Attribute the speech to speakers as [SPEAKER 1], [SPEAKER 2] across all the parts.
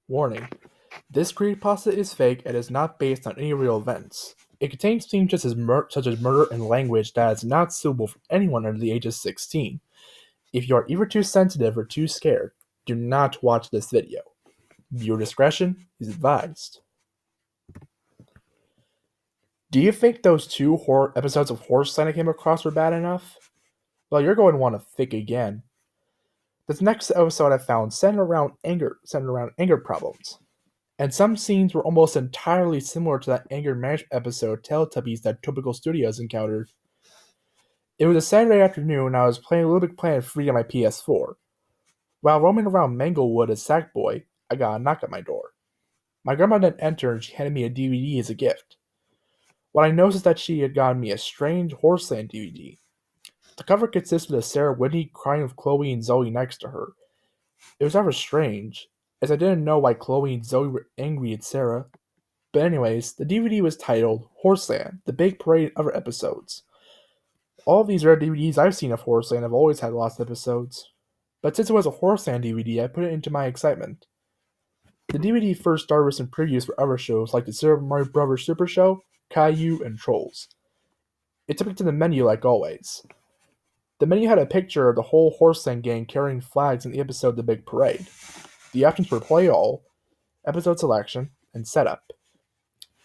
[SPEAKER 1] Warning: this creepypasta is fake and is not based on any real events. It contains themes such as murder and language that is not suitable for anyone under the age of 16. If you are either too sensitive or too scared, do not watch this video. Viewer discretion is advised. Do you think those two horror episodes of Horseland I came across were bad enough? Well, you're going to want to think again. This next episode I found centered around anger problems. And some scenes were almost entirely similar to that anger management episode Teletubbies that Tropical Studios encountered. It was a Saturday afternoon and I was playing Little Big Planet 3 on my PS4. While roaming around Manglewood as Sackboy, I got a knock at my door. My grandma didn't enter and she handed me a DVD as a gift. What I noticed is that she had gotten me a strange Horseland DVD. The cover consisted of Sarah Whitney crying with Chloe and Zoe next to her. It was rather strange, as I didn't know why Chloe and Zoe were angry at Sarah. But anyways, the DVD was titled Horseland, The Big Parade and Other Episodes. All of these rare DVDs I've seen of Horseland have always had lost episodes. But since it was a Horseland DVD, I put it into my excitement. The DVD first started with some previews for other shows like the Super Mario Bros. Super Show, Caillou, and Trolls. It took me to the menu like always. The menu had a picture of the whole Horseland gang carrying flags in the episode The Big Parade. The options were Play All, Episode Selection, and Setup.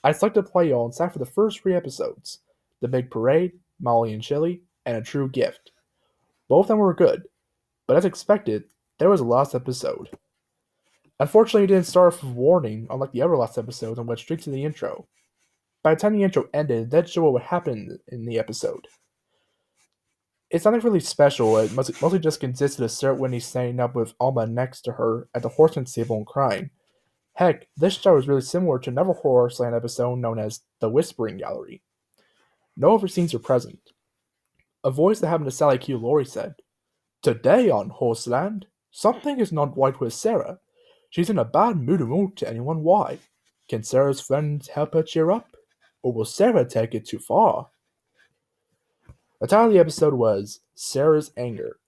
[SPEAKER 1] I selected Play All and sat for the first 3 episodes: The Big Parade, Molly and Chili, and A True Gift. Both of them were good, but as expected, there was a lost episode. Unfortunately, it didn't start off with warning, unlike the other lost episodes, and went straight to the intro. By the time the intro ended, it didn't show what would happen in the episode. It's nothing really special. It mostly just consisted of Sarah Whitney standing up with Alma next to her at the Horseland stable and crying. Heck, this show is really similar to another Horseland episode known as The Whispering Gallery. No other scenes are present. A voice that happened to sound like Hugh Laurie said, "Today on Horseland, something is not right with Sarah. She's in a bad mood and won't tell anyone why. Can Sarah's friends help her cheer up? Or will Sarah take it too far?" The title of the episode was Sarah's Anger.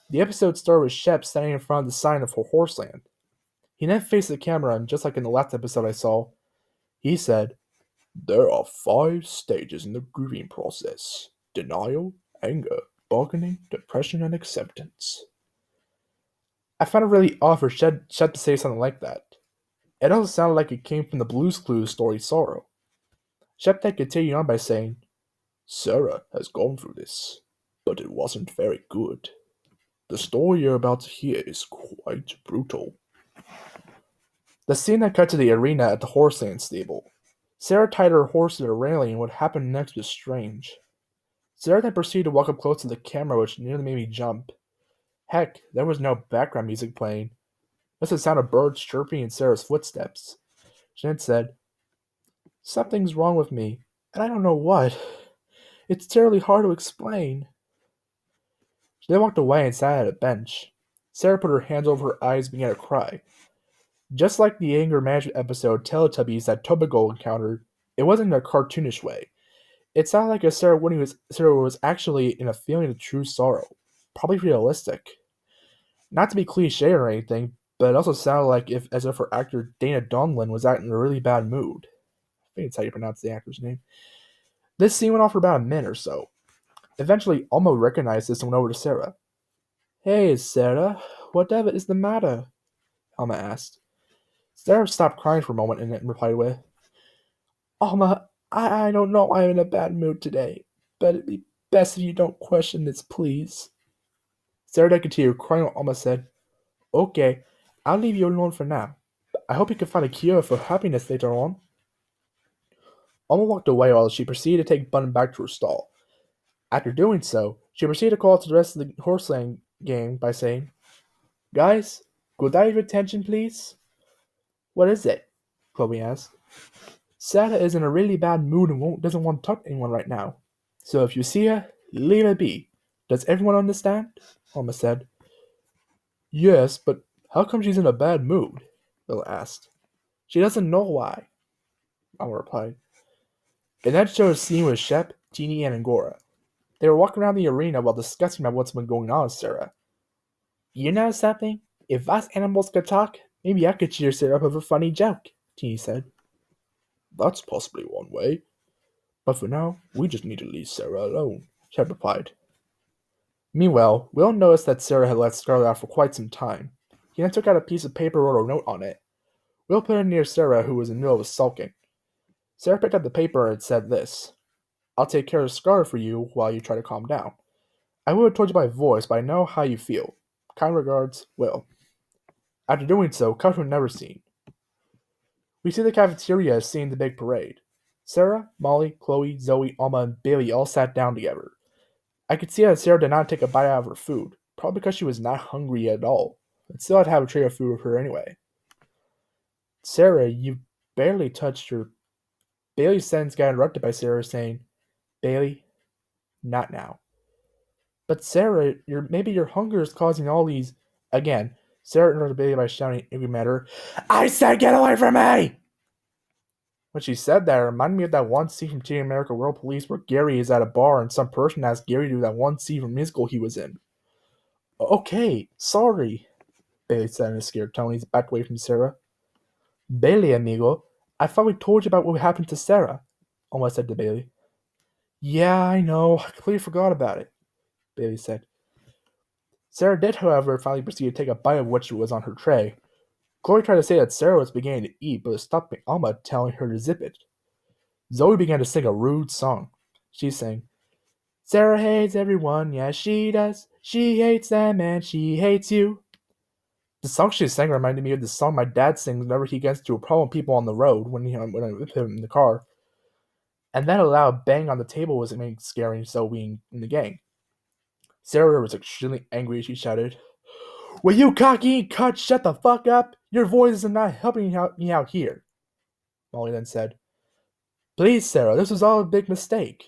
[SPEAKER 1] The episode started with Shep standing in front of the sign of Horseland. He then faced the camera and just like in the last episode I saw, he said, "There are 5 stages in the grieving process: denial, anger, bargaining, depression, and acceptance." I found it really odd for Shep to say something like that. It also sounded like it came from the Blue's Clues story Sorrow. Shep then continued on by saying, "Sarah has gone through this, but it wasn't very good. The story you're about to hear is quite brutal." The scene that cut to the arena at the Horseland stable. Sarah tied her horse to the railing and what happened next was strange. Sarah then proceeded to walk up close to the camera, which nearly made me jump. Heck, there was no background music playing. Just the sound of birds chirping and Sarah's footsteps. She then said, "Something's wrong with me, and I don't know what. It's terribly hard to explain." She then walked away and sat at a bench. Sarah put her hands over her eyes and began to cry. Just like the anger management episode Teletubbies that Tobago encountered, it wasn't in a cartoonish way. It sounded like Sarah was actually in a feeling of true sorrow, probably realistic. Not to be cliche or anything, but it also sounded like as if her actor Dana Donlin was acting in a really bad mood. I think that's how you pronounce the actor's name. This scene went on for about a minute or so. Eventually, Alma recognized this and went over to Sarah. "Hey, Sarah, whatever is the matter?" Alma asked. Sarah stopped crying for a moment and then replied with, "Alma, I don't know I'm in a bad mood today, but it'd be best if you don't question this, please." Sarah then continued crying while Alma said, "Okay, I'll leave you alone for now. But I hope you can find a cure for happiness later on." Alma walked away while she proceeded to take Button back to her stall. After doing so, she proceeded to call out to the rest of the Horseland gang by saying, "Guys, could I have your attention, please?" "What is it?" Chloe asked. "Sarah is in a really bad mood and doesn't want to talk to anyone right now. So if you see her, leave her be. Does everyone understand?" Alma said. "Yes, but how come she's in a bad mood?" Bill asked. "She doesn't know why," Alma replied. And then showed a scene with Shep, Jeannie, and Angora. They were walking around the arena while discussing about what's been going on with Sarah. "You know something? If us animals could talk, Maybe I could cheer Sarah up with a funny joke, Teeny said. That's possibly one way. But for now, we just need to leave Sarah alone, Shep replied. Meanwhile, Will noticed that Sarah had let Scarlet out for quite some time. He then took out a piece of paper and wrote a note on it. Will put it near Sarah, who was in the middle of sulking. Sarah picked up the paper and said this: I'll take care of Scarlet for you while you try to calm down. I would have told you by voice, but I know how you feel. Kind regards, Will. After doing so, cut to another scene. We see the cafeteria seeing the big parade. Sarah, Molly, Chloe, Zoe, Alma, and Bailey all sat down together. I could see that Sarah did not take a bite out of her food, probably because she was not hungry at all, but still had to have a tray of food with her anyway. Sarah, you barely touched her. Bailey's sentence got interrupted by Sarah saying, Bailey, not now. But Sarah, maybe your hunger is causing all these. Again, Sarah interrupted Bailey by shouting angry at her, I said get away from me! When she said that, it reminded me of that one scene from Teen America World Police where Gary is at a bar and some person asks Gary to do that one scene from musical he was in. Okay, sorry, Bailey said in a scared tone. He backed away from Sarah. Bailey, amigo, I thought we told you about what happened to Sarah, Alma said to Bailey. Yeah, I know. I completely forgot about it, Bailey said. Sarah did, however, finally proceed to take a bite of what was on her tray. Chloe tried to say that Sarah was beginning to eat, but stopped Alma telling her to zip it. Zoe began to sing a rude song. She sang, Sarah hates everyone, yeah she does. She hates them and she hates you. The song she sang reminded me of the song my dad sings whenever he gets into a problem with people on the road when I'm with him in the car. And then a loud bang on the table was scaring Zoe in the gang. Sarah was extremely angry as she shouted, Will you cocky cut shut the fuck up? Your voice is not helping me out here. Molly then said, Please, Sarah, this was all a big mistake.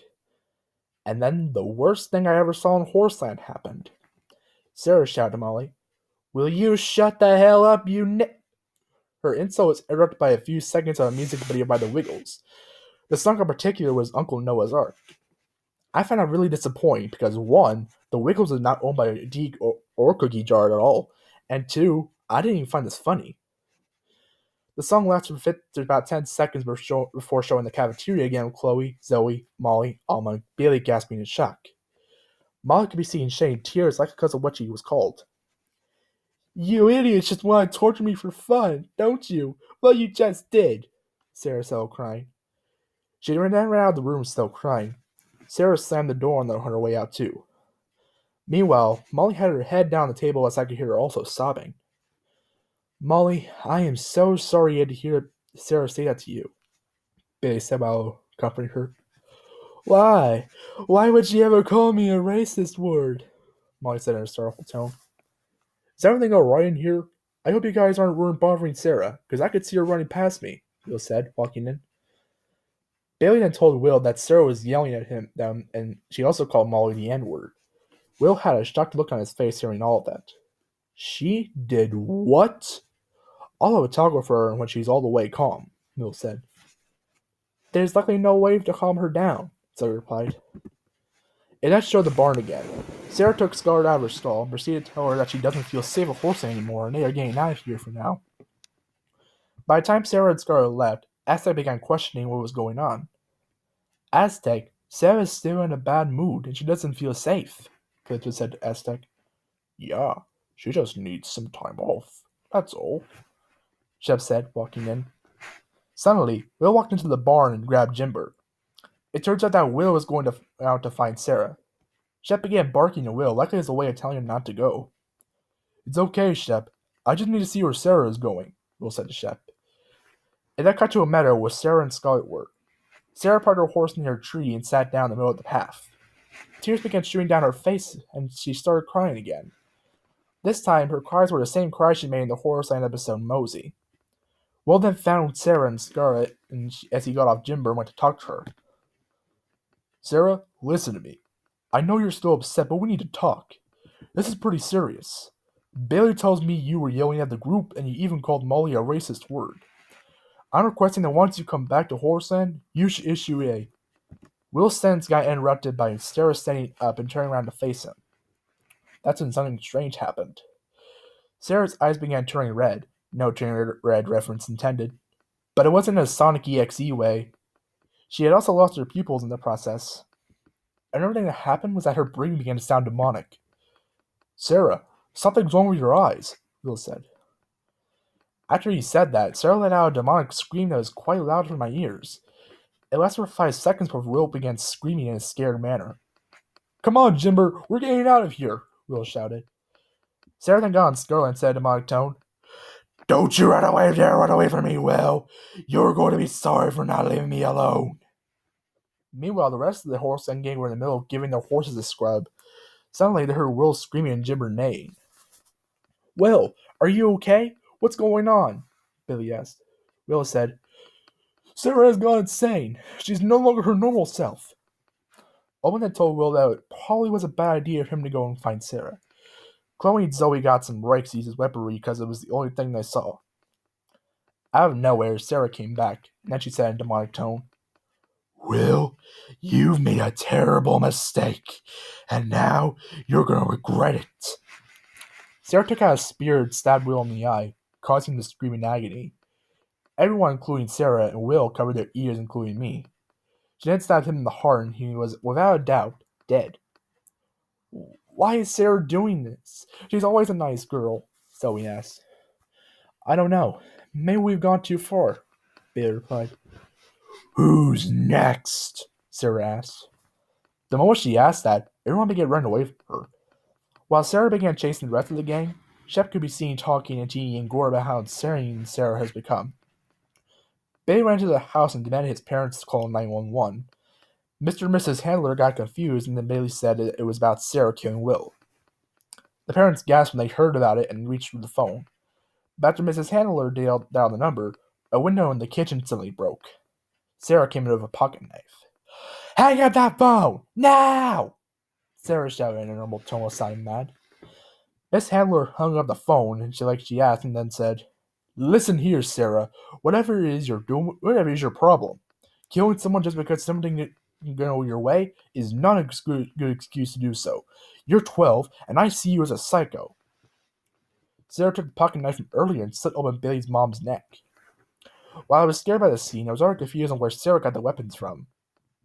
[SPEAKER 1] And then the worst thing I ever saw in Horseland happened. Sarah shouted to Molly, Will you shut the hell up, Her insult was interrupted by a few seconds of a music video by the Wiggles. The song in particular was Uncle Noah's Ark. I found that really disappointing because 1, the Wiggles is not owned by Deke or Cookie Jar at all, and 2, I didn't even find this funny. The song lasted for about 10 seconds before showing the cafeteria again with Chloe, Zoe, Molly, Alma, and Bailey gasping in shock. Molly could be seen shedding tears likely because of what she was called. You idiots just want to torture me for fun, don't you? Well, you just did, Sarah said, crying. She then ran out of the room still crying. Sarah slammed the door on her way out too. Meanwhile, Molly had her head down on the table as I could hear her also sobbing. Molly, I am so sorry you had to hear Sarah say that to you, Bailey said while comforting her. Why? Why would she ever call me a racist word? Molly said in a sorrowful tone. Is everything alright in here? I hope you guys weren't bothering Sarah, because I could see her running past me, Will said, walking in. Bailey then told Will that Sarah was yelling at him, and she also called Molly the N-word. Will had a shocked look on his face hearing all of that. She did what? I'll have a talk with her when she's all the way calm, Will said. There's likely no way to calm her down, Zoe replied. It then showed the barn again. Sarah took Scarlet out of her stall and proceeded to tell her that she doesn't feel safe with Horseland anymore and they are getting out of here for now. By the time Sarah and Scarlet left, Aztec began questioning what was going on. Aztec, Sarah's still in a bad mood and she doesn't feel safe, Clifton said to Aztec. Yeah, she just needs some time off, that's all, Shep said, walking in. Suddenly, Will walked into the barn and grabbed Jimber. It turns out that Will was going out to find Sarah. Shep began barking at Will, likely as a way of telling him not to go. It's okay, Shep. I just need to see where Sarah is going, Will said to Shep. It then cut to a meadow where Sarah and Scarlet were. Sarah parked her horse near a tree and sat down in the middle of the path. Tears began streaming down her face, and she started crying again. This time, her cries were the same cries she made in the Horseland episode Mosey. Will then found Sarah and Scarlet as he got off Jimber and went to talk to her. Sarah, listen to me. I know you're still upset, but we need to talk. This is pretty serious. Bailey tells me you were yelling at the group and you even called Molly a racist word. I'm requesting that once you come back to Horseland, you should issue a... Will's sentence got interrupted by Sarah standing up and turning around to face him. That's when something strange happened. Sarah's eyes began turning red. No Turning Red reference intended. But it wasn't a Sonic EXE way. She had also lost her pupils in the process. Another thing that happened was that her breathing began to sound demonic. Sarah, something's wrong with your eyes, Will said. After he said that, Sarah let out a demonic scream that was quite loud for my ears. It lasted for 5 seconds before Will began screaming in a scared manner. Come on, Jimber, we're getting out of here, Will shouted. Sarah then got on Scarlet and said in a demonic tone, Don't you run away from me, Will. You're going to be sorry for not leaving me alone. Meanwhile, the rest of the Horseland gang were in the middle of giving their horses a scrub. Suddenly, they heard Will screaming and Jimber neighing. Will, are you okay? What's going on? Billy asked. Will said, Sarah has gone insane. She's no longer her normal self. Owen had told Will that it probably was a bad idea for him to go and find Sarah. Chloe and Zoe got some breaks to use his weaponry because it was the only thing they saw. Out of nowhere, Sarah came back, and then she said in a demonic tone, Will, you've made a terrible mistake, and now you're going to regret it. Sarah took out a spear and stabbed Will in the eye, causing him to scream in agony. Everyone, including Sarah and Will, covered their ears, including me. She then stabbed him in the heart, and he was, without a doubt, dead. Why is Sarah doing this? She's always a nice girl, Zoe asked. I don't know. Maybe we've gone too far, Billy replied. Who's next? Sarah asked. The moment she asked that, everyone began running away from her. While Sarah began chasing the rest of the gang, Shep could be seen talking and teasing Gore about how insane Sarah has become. Billy ran to the house and demanded his parents to call 911. Mr. and Mrs. Handler got confused, and then Bailey said it was about Sarah killing Will. The parents gasped when they heard about it and reached for the phone. But after Mrs. Handler dialed down the number, a window in the kitchen suddenly broke. Sarah came in with a pocket knife. Hang up that phone! Now! Sarah shouted in a normal tone while sounding mad. Miss Handler hung up the phone, and she asked, and then said, Listen here, Sarah. Whatever it is you're doing, whatever is your problem. Killing someone just because something didn't go your way is not a good excuse to do so. You're 12, and I see you as a psycho. Sarah took the pocket knife from earlier and slit open Billy's mom's neck. While I was scared by the scene, I was already confused on where Sarah got the weapons from.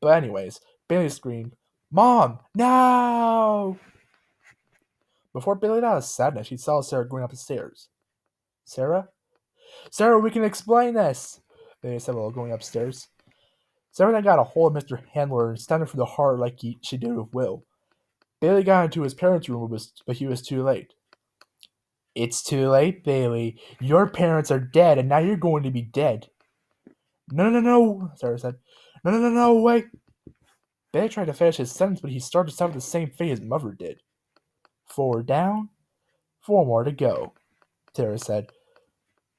[SPEAKER 1] But anyways, Billy screamed, Mom, no! Before Billy got out of sadness, she saw Sarah going up the stairs. Sarah? Sarah, we can explain this, Billy said while going upstairs. Sarah then got a hold of Mr. Handler and stabbed him through the heart like she did with Will. Bailey got into his parents' room, but he was too late. It's too late, Bailey. Your parents are dead, and now you're going to be dead. No, Sarah said. No, wait. Bailey tried to finish his sentence, but he started to suffer the same fate his mother did. 4 down, 4 more to go, Sarah said.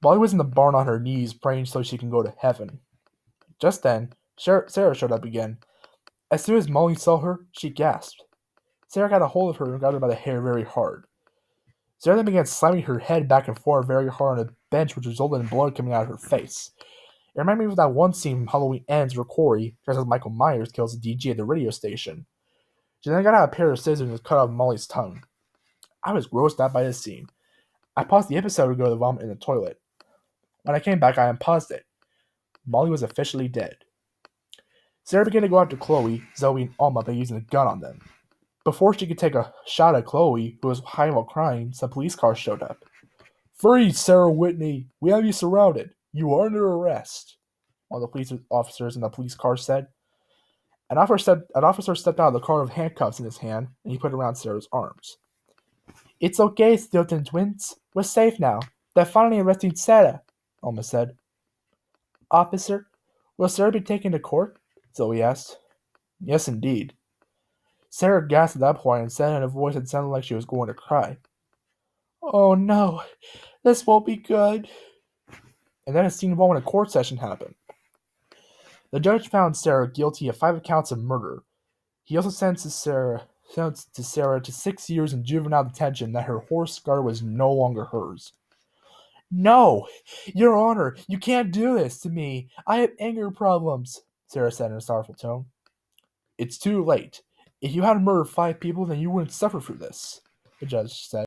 [SPEAKER 1] Molly was in the barn on her knees, praying so she can go to heaven. Just then, Sarah showed up again. As soon as Molly saw her, she gasped. Sarah got a hold of her and grabbed her by the hair very hard. Sarah then began slamming her head back and forth very hard on a bench, which resulted in blood coming out of her face. It reminded me of that one scene from Halloween Ends where Corey, dressed as Michael Myers, kills the DJ at the radio station. She then got out a pair of scissors and cut off Molly's tongue. I was grossed out by this scene. I paused the episode to go to the vomit in the toilet. When I came back, I unpaused it. Molly was officially dead. Sarah began to go after Chloe, Zoe, and Alma by using a gun on them. Before she could take a shot at Chloe, who was hiding while crying, some police cars showed up. Freeze, Sarah Whitney! We have you surrounded. You are under arrest, one of the police officers in the police car said. An officer stepped out of the car with handcuffs in his hand, and he put it around Sarah's arms. It's okay, Stilton twins. We're safe now. They're finally arresting Sarah, Alma said. Officer, will Sarah be taken to court? Zoe asked. Yes, indeed. Sarah gasped at that point and said in a voice that sounded like she was going to cry. Oh no, this won't be good. And then a scene involving a court session happened. The judge found Sarah guilty of 5 counts of murder. He also sentenced Sarah to 6 years in juvenile detention that her horse guard was no longer hers. No, Your Honor, you can't do this to me. I have anger problems, Sarah said in a sorrowful tone. It's too late. If you hadn't murdered 5 people, then you wouldn't suffer for this, the judge said.